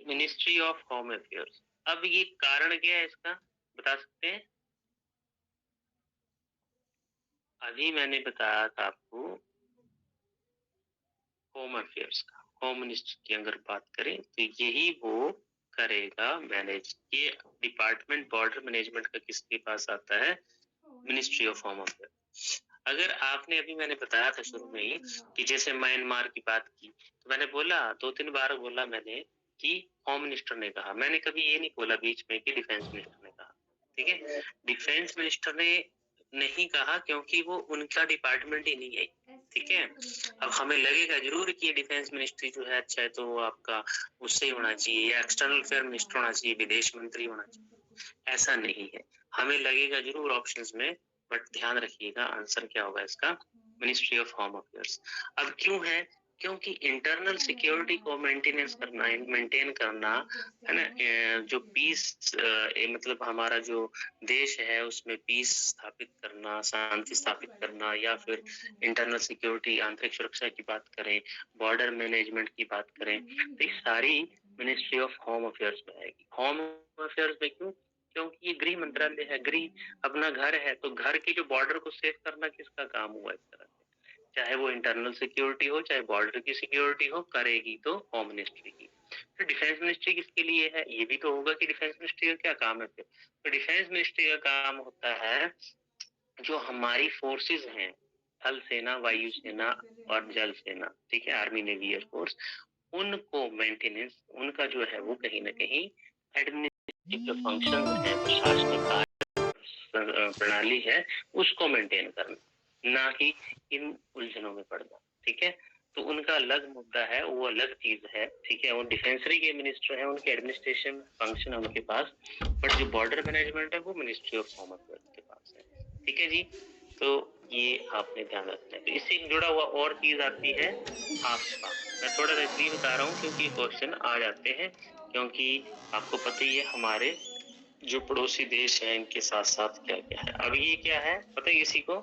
Ministry of home affairs. अब ये कारण क्या है इसका, बता सकते हैं? अभी मैंने बताया था आपको होम अफेयर्स का, होम मिनिस्टर की अगर बात करें तो यही वो करेगा मैनेज। ये डिपार्टमेंट बॉर्डर मैनेजमेंट का किसके पास आता है? Ministry of home affairs. अगर आपने अभी मैंने बताया था शुरू में ही कि जैसे म्यांमार की बात की, तो मैंने बोला 2-3 बार बोला मैंने कि होम मिनिस्टर ने कहा, मैंने कभी ये नहीं बोला बीच में कि डिफेंस मिनिस्टर ने कहा। ठीक है, डिफेंस मिनिस्टर ने नहीं कहा क्योंकि वो उनका डिपार्टमेंट ही नहीं है। ठीक है, अब हमें लगेगा जरूर कि डिफेंस मिनिस्ट्री जो है अच्छा है तो वो आपका उससे ही होना चाहिए, या एक्सटर्नल अफेयर मिनिस्टर होना चाहिए, विदेश मंत्री होना चाहिए। ऐसा नहीं है, हमें लगेगा जरूर ऑप्शंस में, बट ध्यान रखिएगा आंसर क्या होगा इसका, मिनिस्ट्री ऑफ होम अफेयर्स। अब क्यों है? क्योंकि इंटरनल सिक्योरिटी को मेंटेन करना है ना, जो पीस मतलब हमारा जो देश है उसमें पीस स्थापित करना, शांति स्थापित करना, या फिर इंटरनल सिक्योरिटी आंतरिक सुरक्षा की बात करें, बॉर्डर मैनेजमेंट की बात करें, तो ये सारी मिनिस्ट्री ऑफ होम अफेयर्स में आएगी। होम अफेयर्स में क्यों? क्योंकि ये गृह मंत्रालय है, गृह अपना घर है, तो घर के जो बॉर्डर को सेफ करना किसका काम हुआ इस तरह से, चाहे वो इंटरनल सिक्योरिटी हो चाहे बॉर्डर की सिक्योरिटी हो, करेगी तो होम मिनिस्ट्री की। तो डिफेंस मिनिस्ट्री किसके लिए है, ये भी तो होगा कि डिफेंस मिनिस्ट्री का क्या काम है फिर। तो डिफेंस मिनिस्ट्री का काम होता है जो हमारी फोर्सेस हैं, थल सेना, वायु सेना और जल सेना, ठीक है, आर्मी नेवी एयरफोर्स, उनको मेंटेनेंस, उनका जो है वो कहीं ना कहीं एडमिनिस्ट्रेटिव जो फंक्शन है, प्रशासनिक प्रणाली है, उसको मेंटेन करना, ना कि इन उलझनों में पड़ना। ठीक है, तो उनका अलग मुद्दा है, वो अलग चीज है। ठीक है, वो डिफेंसरी के मिनिस्टर है, उनके एडमिनिस्ट्रेशन फंक्शन है उनके पास, बट जो बॉर्डर मैनेजमेंट है वो मिनिस्ट्री ऑफ होम अफेयर्स के पास है। ठीक है जी, तो ये आपने ध्यान रखना है। तो इससे जुड़ा हुआ और चीज आती है आफ्सपा। मैं थोड़ा सा इसलिए बता रहा हूँ क्योंकि ये क्वेश्चन आ जाते हैं, क्योंकि आपको पता ही है हमारे जो पड़ोसी देश हैं इनके साथ साथ क्या क्या है। अब ये क्या है पता है किसी को?